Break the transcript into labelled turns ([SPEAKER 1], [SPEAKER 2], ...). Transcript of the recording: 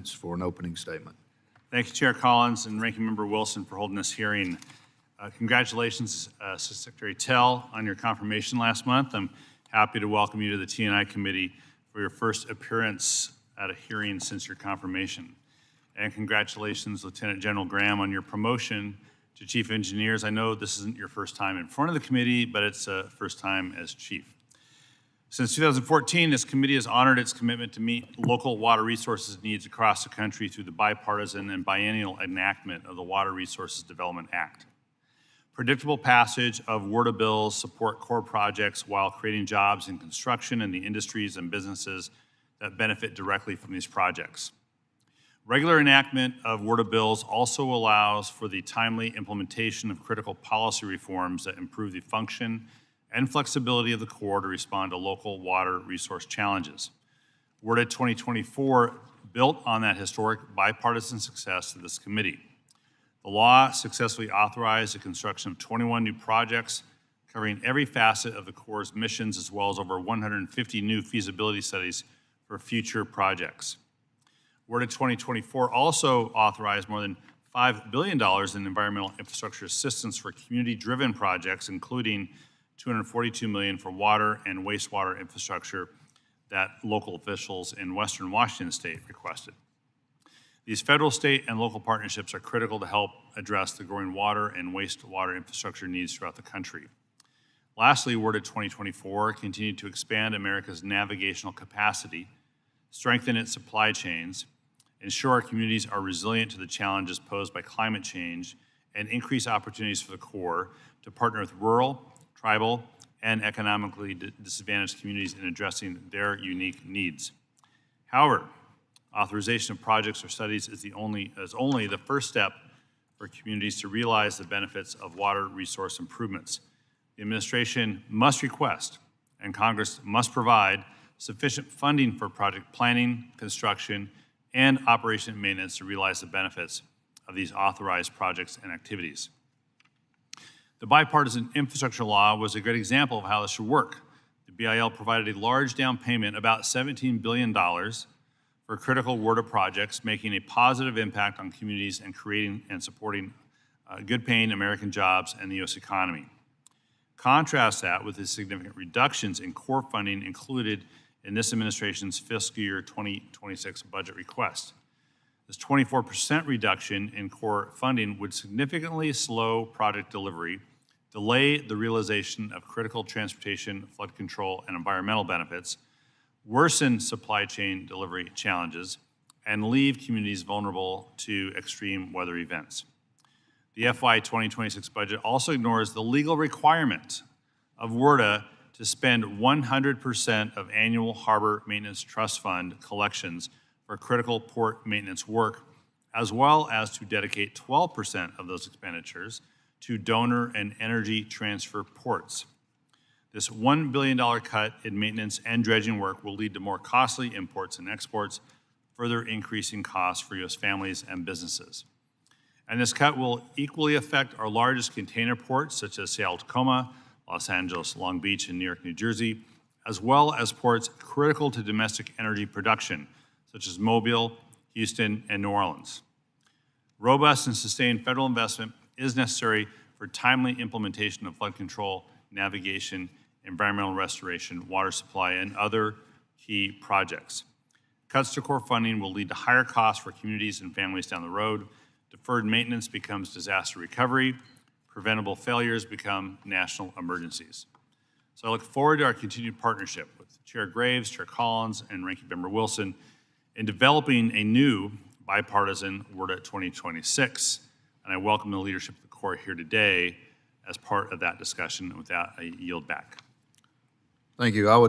[SPEAKER 1] minutes for an opening statement.
[SPEAKER 2] Thank you, Chair Collins and Ranking Member Wilson, for holding this hearing. Congratulations, Secretary Tell, on your confirmation last month. I'm happy to welcome you to the T&I Committee for your first appearance at a hearing since your confirmation. And congratulations, Lieutenant General Graham, on your promotion to Chief Engineers. I know this isn't your first time in front of the committee, but it's a first time as Chief. Since 2014, this committee has honored its commitment to meet local water resources needs across the country through the bipartisan and biennial enactment of the Water Resources Development Act. Predictable passage of WRDA bills support core projects while creating jobs in construction and the industries and businesses that benefit directly from these projects. Regular enactment of WRDA bills also allows for the timely implementation of critical policy reforms that improve the function and flexibility of the Corps to respond to local water resource challenges. WRDA 2024 built on that historic bipartisan success of this committee. The law successfully authorized the construction of 21 new projects covering every facet of the Corps' missions, as well as over 150 new feasibility studies for future projects. WRDA 2024 also authorized more than $5 billion in environmental infrastructure assistance for community-driven projects, including $242 million for water and wastewater infrastructure that local officials in Western Washington State requested. These federal, state, and local partnerships are critical to help address the growing water and wastewater infrastructure needs throughout the country. Lastly, WRDA 2024 continued to expand America's navigational capacity, strengthen its supply chains, ensure our communities are resilient to the challenges posed by climate change, and increase opportunities for the Corps to partner with rural, tribal, and economically disadvantaged communities in addressing their unique needs. However, authorization of projects or studies is only the first step for communities to realize the benefits of water resource improvements. The administration must request, and Congress must provide, sufficient funding for project planning, construction, and operation and maintenance to realize the benefits of these authorized projects and activities. The bipartisan infrastructure law was a great example of how this should work. The BIL provided a large down payment, about $17 billion, for critical WRDA projects, making a positive impact on communities and creating and supporting good-paying American jobs and the U.S. economy. Contrast that with the significant reductions in core funding included in this administration's fiscal year 2026 budget request. This 24% reduction in core funding would significantly slow project delivery, delay the realization of critical transportation, flood control, and environmental benefits, worsen supply chain delivery challenges, and leave communities vulnerable to extreme weather events. The FY 2026 budget also ignores the legal requirement of WRDA to spend 100% of annual Harbor Maintenance Trust Fund collections for critical port maintenance work, as well as to dedicate 12% of those expenditures to donor and energy transfer ports. This $1 billion cut in maintenance and dredging work will lead to more costly imports and exports, further increasing costs for U.S. families and businesses. And this cut will equally affect our largest container ports, such as Seattle-Tacoma, Los Angeles, Long Beach, and New York, New Jersey, as well as ports critical to domestic energy production, such as Mobile, Houston, and New Orleans. Robust and sustained federal investment is necessary for timely implementation of flood control, navigation, environmental restoration, water supply, and other key projects. Cuts to core funding will lead to higher costs for communities and families down the road. Deferred maintenance becomes disaster recovery. Preventable failures become national emergencies. So I look forward to our continued partnership with Chair Graves, Chair Collins, and Ranking Member Wilson in developing a new bipartisan WRDA 2026. And I welcome the leadership of the Corps here today as part of that discussion. And with that, I yield back.
[SPEAKER 1] Thank you. I would